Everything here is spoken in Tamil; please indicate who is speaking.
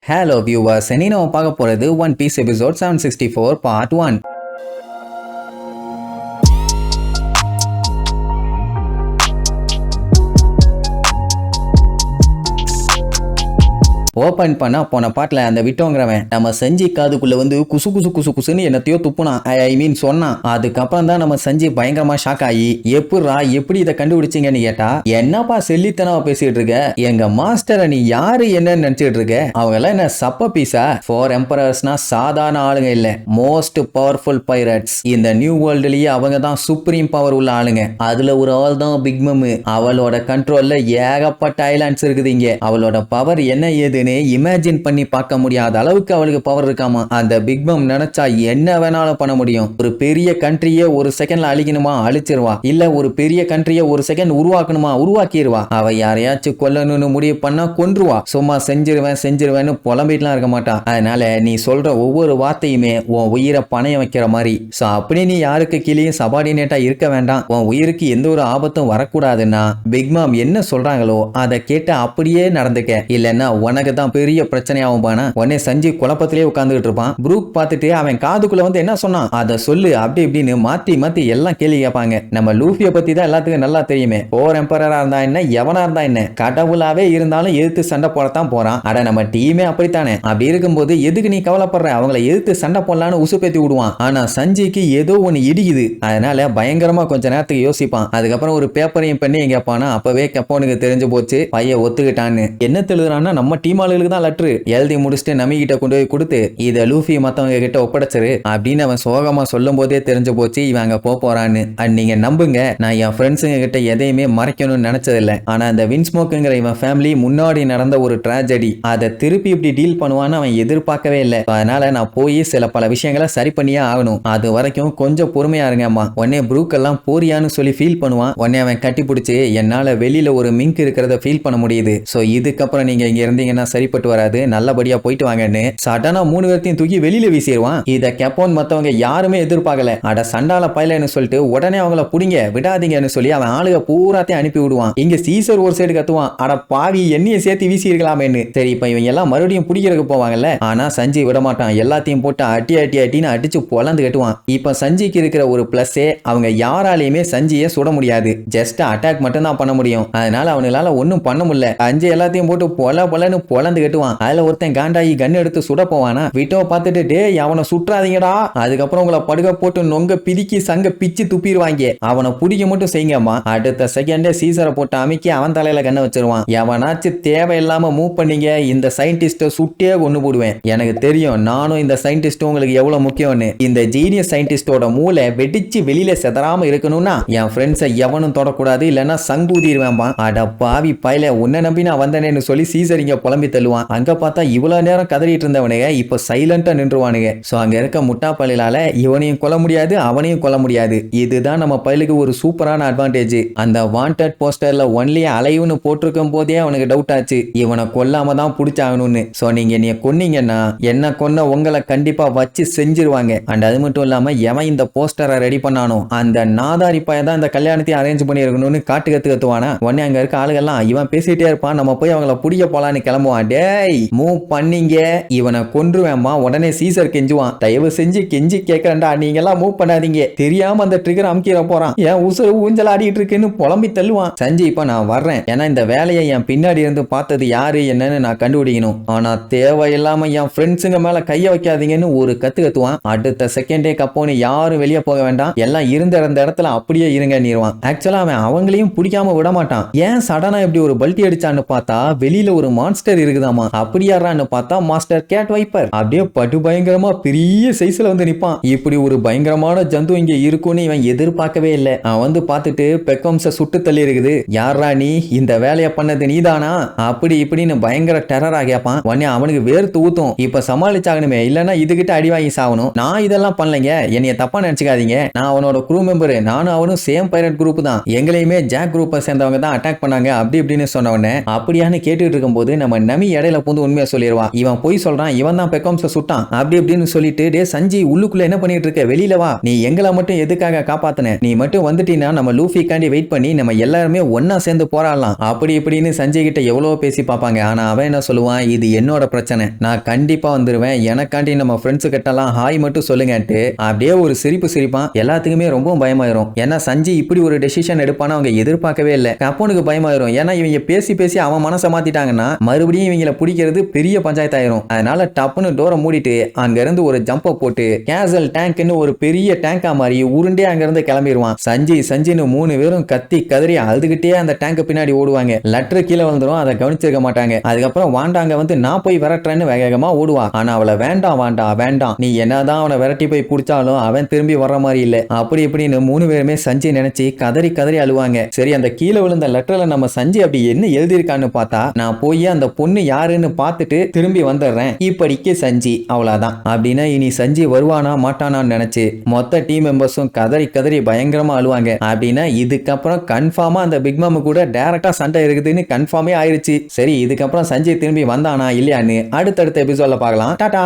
Speaker 1: Hello viewers, இனி நம்ம பார்க்க போறது one piece episode 764 part 1. Open பண்ணா போன பாட்டுல அந்த விட்டோங்கிறவன் நம்ம செஞ்சி காதுக்குள்ள வந்து குசு குசு குசு குசுன்னு என்னத்தையோ துப்புனான். ஐ மீன் சொன்னான். அதுக்கப்புறம் தான் நம்ம செஞ்சி பயங்கரமா ஷாக் ஆகி எப்படி இதை கண்டுபிடிச்சிங்கன்னு கேட்டா, என்னப்பா செல்லித்தனவா பேசிட்டு இருக்க, எங்க மாஸ்டரை நீ யாரு என்னன்னு நினைச்சிட்டு இருக்க, அவங்க எல்லாம் என்ன சப்ப பீஸா? 4 எம்பரர்ஸ்னா சாதாரண ஆளுங்க இல்ல, மோஸ்ட் பவர்ஃபுல் பைரட்ஸ். இந்த நியூ வேர்ல்டுலயே அவங்க தான் சுப்ரீம் பவர் உள்ள ஆளுங்க. அதுல ஒரு ஆள் தான் பிக் மம். அவளோட கண்ட்ரோல்ல ஏகப்பட்ட ஐலாண்ட்ஸ் இருக்குது. இங்க அவளோட பவர் என்ன ஏது இமேஜின் பண்ணி பார்க்க முடியாத அளவுக்கு அவளுக்கு பவர் இருக்காமா. அந்த பிக் பம் நினைச்சா என்ன வேணாலும் பண்ண முடியும். ஒரு பெரிய கண்ட்ரியை ஒரு செகண்ட்ல அழிக்கணுமா, அழிச்சிருவா. இல்ல ஒரு பெரிய கண்ட்ரியை ஒரு செகண்ட் உருவாக்கணுமா, உருவாக்கிடுவா. அவ யாரையாச்சும் கொல்லணும்னு முடிவு பண்ணா கொன்றுவா. சும்மா செஞ்சிருவேன்னு புலம்பிட்டுலாம் இருக்க மாட்டா. அதனால நீ சொல்ற ஒவ்வொரு வார்த்தையுமே உன் உயிரை பணையம் வைக்கிற மாதிரி. சோ அப்படி நீ யாருக்கு கீழேயும் சபார்டினேட்டா இருக்க வேண்டாம். உன் உயிருக்கு எந்த ஒரு ஆபத்தும் வரக்கூடாதுன்னா பிக் மாம் என்ன சொல்றாங்களோ அதை கேட்டு அப்படியே நடந்துக்க. இல்லன்னா உனக்கு தான் பெரிய பிரச்சனையாகும் பானா. உடனே சஞ்சீவ் குழப்பத்திலே உட்கார்ந்துட்டு இருப்பான். ப்ரூக் பார்த்துட்டு அவன் காதுக்குள்ள வந்து என்ன சொன்னான் அதை சொல்லு அப்படி இப்படின்னு மாத்தி எல்லாம் கேள்வி கேட்பாங்க. நம்ம லூஃபியை பத்தி தான் எல்லாத்துக்கும் நல்லா தெரியுமே. 4 எம்பரரா இருந்தா என்ன, எவனா இருந்தா என்ன, கடவுளாவே இருந்தாலும் எதிர்த்து சண்டை போடத்தான் போறான். அட நம்ம டீமே அப்படித்தானே. அப்படி இருக்கும்போது எதுக்கு நீ கவலைப்படுற, அவங்கள எதிர்த்து சண்டை போடலான்னு உசுப்பேத்தி விடுவான். ஆனா சஞ்சய்க்கு ஏதோ ஒன்னு இடிக்குது. அதனால பயங்கரமா கொஞ்ச நேரத்துக்கு யோசிப்பான். அதுக்கப்புறம் ஒரு பேப்பரையும் பண்ணி கேட்பானா. அப்பவே கெப்போனுக்கு தெரிஞ்சு போச்சு பையன் ஒத்துக்கிட்டான்னு. என்ன தெழுதுறான்னா, நம்ம டீம் ஆளுகளுக்கு தான் லெட்டர் எழுதி முடிச்சுட்டு நமி கிட்ட கொண்டு போய் கொடுத்து இதை லூஃபி மத்தவங்க கிட்ட ஒப்படைச்சிரு அப்படின்னு அவன் சோகமா சொல்லும் போதே தெரிஞ்சு போச்சு இவன் அங்க போறான்னு. அண்ட் நீங்க நம்புங்க, நான் என் ஃப்ரெண்ட்ஸுங்க கிட்ட எதையுமே மறைக்கணும்னு நினைச்சதில்லை. ஆனா அந்த வின்ஸ்மோக்குங்கிற இவன் ஃபேமிலி முன்னாடி நடந்த ஒரு ட்ராஜடி, அதை திருப்பி இப்படி டீல் பண்ணுவான்னு அவன் எதிர்பார்க்கவே இல்லை. அதனால நான் போய் சில பல விஷயங்களை சரி பண்ணியே ஆகணும். அது வரைக்கும் கொஞ்சம் பொறுமையா இருங்க அம்மா. உடனே ப்ரூக் எல்லாம் போறியான்னு சொல்லி ஃபீல் பண்ணுவான். உடனே அவன் கட்டி பிடிச்சி என்னால வெளியில ஒரு மிங்க் இருக்கிறத ஃபீல் பண்ண முடியுது. சோ இதுக்கப்புறம் நீங்க இங்க இருந்தீங்கன்னா சரிப்பட்டு வராது, நல்லபடியா போயிட்டு வாங்கன்னு சடனா 3 பேர்த்தையும் தூக்கி வெளியில வீசிடுவான். இத கெப்போன் மத்தவங்க யாருமே எதிர்பார்க்கல. அட சண்டால பையலன்னு சொல்லிட்டு உடனே அவங்கள புடிங்க விடாதீங்கன்னு சொல்லி அவன் ஆளுக பூராத்தையும் அனுப்பி விடுவான். இங்க சீசர் ஒரு சைடு கத்துவான், அட பாவி எண்ணிய சேர்த்து வீசி இருக்கலாமேன்னு. சரி இப்ப இவங்க எல்லாம் மறுபடியும் பிடிக்கிறதுக்கு போவாங்கல்ல. ஆனா சஞ்சய் விட மாட்டான். எல்லாத்தையும் போட்டு அட்டின்னு அடிச்சு பொலந்து கட்டுவான். இப்ப சஞ்சய்க்கு இருக்கிற ஒரு பிளஸ்ஸே, அவங்க யாராலையுமே சஞ்சயை சுட முடியாது. ஜஸ்ட் அட்டாக் மட்டும் தான் பண்ண முடியும். அதனால அவனால ஒன்னும் பண்ண முடியல. அஞ்சு எல்லாத்தையும் போட்டு பொலன்னு பொலந்து கட்டுவான். அதுல ஒருத்தன் காண்டாயி கன் எடுத்து சுட போவானா. விட்டோ பார்த்துட்டு டேய் அவனை சுற்றாதீங்கடா, அதுக்கப்புறம் உங்களை படுக போட்டு நொங்க பிதிக்கி சங்க பிச்சு துப்பிடுவாங்க, அவனை பிடிக்க மட்டும் செய்யுங்கம்மா. அடுத்த செகண்டே சீசரை போட்டு அமைக்கி அவன் தலையில கண்ணை வச்சிருவான். எவனாச்சும் தேவையில்லாம மூவ் பண்ணீங்க, இந்த சயின்டிஸ்ட சுட்டே கொண்டு போடுவேன். எனக்கு தெரியும் நானும் இந்த சயின்டிஸ்ட் உங்களுக்கு எவ்வளவு முக்கியம்னு. இந்த ஜீனியஸ் சயின்டிஸ்டோட மூளை வெடிச்சு வெளியில செதறாம இருக்கணும்னா என் ஃப்ரெண்ட்ஸை எவனும் தொடக்கூடாது, இல்லைன்னா சங்கூதிடுவேன்பா. அட பாவி பையல, உன்னை நம்பி நான் வந்தேன்னு சொல்லி சீசர் இங்க புலம்பி தள்ளுவான். அங்க பார்த்தா இவ்வளவு நேரம் கதறிட்டு இருந்தவனுங்க இப்ப சைலண்டா நின்றுவானுங்க. சோ அங்க இருக்க முட்டா பள்ளியால இவனையும் கொல்ல முடியாது, அவனையும் கொல்ல முடியாது. இதுதான் நம்ம பள்ளிக்கு ஒரு சூப்பரான அட்வான்டேஜ். அந்த வாண்டட் போஸ்டர்ல ஒன்லி அலைவுன்னு போட்டிருக்கும் போதே அவனுக்கு டவுட் ஆச்சு, இவனை கொல்லாம தான் பிடிச்சாகணும்னு. சோ நீங்க என்னைய கொன்னீங்கன்னா என்ன கொன்ன உங்களை கண்டிப்பா வச்சு செஞ்சிருவாங்க. அண்ட் அது மட்டும் இல்லாம எவன் இந்த போஸ்டரை ரெடி பண்ணானோ அந்த நாதாரி பையன் தான் இந்த கல்யாணத்தையும் அரேஞ்ச் பண்ணி இருக்கணும்னு காட்டு கத்துவானா. உடனே அங்க இருக்க ஆளுகள்லாம் இவன் பேசிட்டே இருப்பான், நம்ம போய் அவங்கள பிடிக்க போலான்னு கிளம்புவான். டேய் மூவ் பண்ணீங்க, இவனை கொன்றுவேம்மா. உடனே சீசர் கெஞ்சுவான், தயவு செஞ்சு கெஞ்சி கேட்கறேன்டா, நீங்க எல்லாம் மூவ் பண்ணாதீங்க, தெரியாம அந்த ட்ரிகர் அமுக்கிற போறான், என் உசுறு ஊஞ்சல் ஆடிட்டு இருக்குன்னு புலம்பி தள்ளுவான். சஞ்சய் இப்ப நான் வர்றேன், ஏன்னா இந்த வேலையை என் பின்னாடி இருந்து பார்த்தது யாரு என்னன்னு நான் கண்டுபிடிக்கணும். ஆனா தேவையில்லாம என் ஃப்ரெண்ட்ஸுங்க மேல கைய வைக்காதீங்கன்னு ஒரு கத்துவான். அடுத்த செகண்டே கப்போன்னு யாரும் வெளியே போக வேண்டாம், எல்லாம் இருந்த இடத்துல அப்படியே இருங்க நீருவான். ஆக்சுவலா அவன் அவங்களையும் பிடிக்காம விட மாட்டான். ஏன் சடனா இப்படி ஒரு பல்ட்டி அடிச்சான்னு பார்த்தா வெளியில ஒரு மான்ஸ்டர் இருக்குதாமா. அப்படியாரான்னு பார்த்தா மாஸ்டர் கேட் வைப்பர் அப்படியே படு பயங்கரமா பெரிய சைஸ்ல வந்து நிப்பான். இப்படி ஒரு பயங்கரமான ஜந்து இங்க இருக்குன்னு இவன் எதிர்பார்க்கவே இல்லை. அவன் வந்து பார்த்துட்டு பெக்கம்ஸ சுட்டு தள்ளி இருக்குது. யாரா நீ, இந்த வேலையை பண்ணது நீதானா அப்படி இப்படின்னு பயங்கர டெரரா கேட்பான். உடனே அவனுக்கு வேர்த்து ஊத்தும், இப்ப சமாளிச்சாகணுமே, இல்லன்னா இதுகிட்ட அடி வாங்கி சாகணும். நான் இதெல்லாம் பண்ணலைங்க, என்னைய தப்பா நினைச்சுக்காதீங்க, நான் அவனோட க்ரூ மெம்பர், நானும் அவனும் சேம் பைரட் குரூப் தான், எங்களையுமே ஜாக் குரூப்பை சேர்ந்தவங்க தான் அட்டாக் பண்ணாங்க அப்படி இப்படின்னு சொன்னவனே. அப்படியான்னு கேட்டுட்டு இருக்கும்போது நம்ம நமி இடையில பூந்து உண்மையா சொல்லிடுவா. இவன் போய் சொல்றான், இவன் தான் பெக்கம்ஸ சுட்டான் அப்படி இப்படின்னு சொல்லிட்டு, டே சஞ்சி உள்ளுக்குள்ள என்ன பண்ணிட்டு இருக்க, வெளியில வா, நீ எங்களை மட்டும் எதுக்காக காப்பாத்துன, நீ மட்டும் வந்துட்டீன்னா நம்ம லூஃபிக்காண்டி வெயிட் பண்ணி நம்ம எல்லாருமே ஒன்னா சேர்ந்து போராடலாம் அப்படி இப்படின்னு சஞ்சய் கிட்ட எவ்வளவு பேசி பார்ப்பாங்க. ஆனா அவன் என்ன சொல்லுவான், இது என்னோட பிரச்சனை, நான் கண்டிப்பா வந்துருவேன், எனக்காண்டி நம்ம ஃப்ரெண்ட்ஸு கிட்டலாம் ஹாய் மட்டும் சொல்லுங்கன்ட்டு அப்படியே ஒரு சிரிப்பான். எல்லாத்துக்குமே ரொம்ப பயமாயிரும். ஏன்னா சஞ்சய் இப்படி ஒரு டெசிஷன் எடுப்பான்னு அவங்க எதிர்பார்க்கவே இல்லை. கப்பனுக்கு பயமாயிரும். ஏன்னா இவங்க பேசி அவன் மனசை மாத்திட்டாங்கன்னா மறுபடியும் இவங்களை பிடிக்கிறது பெரிய பஞ்சாயத்து ஆயிரும். அதனால டப்புன்னு டோரை மூடிட்டு அங்க இருந்து ஒரு ஜம்பை போட்டு கேசல் டேங்க்னு ஒரு பெரிய டேங்கா மாதிரி உருண்டே அங்க இருந்து கிளம்பிடுவான். சஞ்சின்னு 3 பேரும் கத்தி கதறி அழுதுகிட்டே அந்த டேங்க் பின்னாடி ஓடுவாங்க. லெட்டர் கீழே வந்துடும், அதை கவனிச்சிருக்க மாட்டாங்க. அதுக்கப்புறம் வாண்டாங்க வந்து நான் போய் விரட்டுறேன்னு வேகமா ஓடுவா. ஆனா அவளை வேண்டாம் நீ என்னதான் அவனை விரட்டி போய் பிடிச்சாலும் அவன் திரும்பி வர்ற மாதிரி இல்ல அப்படி இப்படின்னு 3 பேருமே சஞ்சய் நினைச்சு கதறி அழுவாங்க. சரி, அந்த கீழே விழுந்த லெட்டர்ல நம்ம சஞ்சய் அப்படி என்ன எழுதியிருக்கான்னு பார்த்தா, நான் போய் அந்த பொண்ணு யாருன்னு பார்த்துட்டு திரும்பி வந்துடுறேன் இப்படிக்கு சஞ்சி, அவ்வளவுதான். அப்படின்னா இனி சஞ்சி வருவானா மாட்டானான்னு நினைச்சு மொத்த டீம் மெம்பர்ஸும் கதறி பயங்கரமா அழுவாங்க. அப்படின்னா இதுக்கப்புறம் கன்ஃபார்மா அந்த பிக் மாமு கூட டைரக்டா சண்டை இருக்குதுன்னு கன்ஃபார்மே ஆயிருச்சு. சரி, இதுக்கப்புறம் சஞ்சய் திரும்பி வந்தானா இல்லையான்னு அடுத்தடுத்த எபிசோட்ல பார்க்கலாம். டாடா.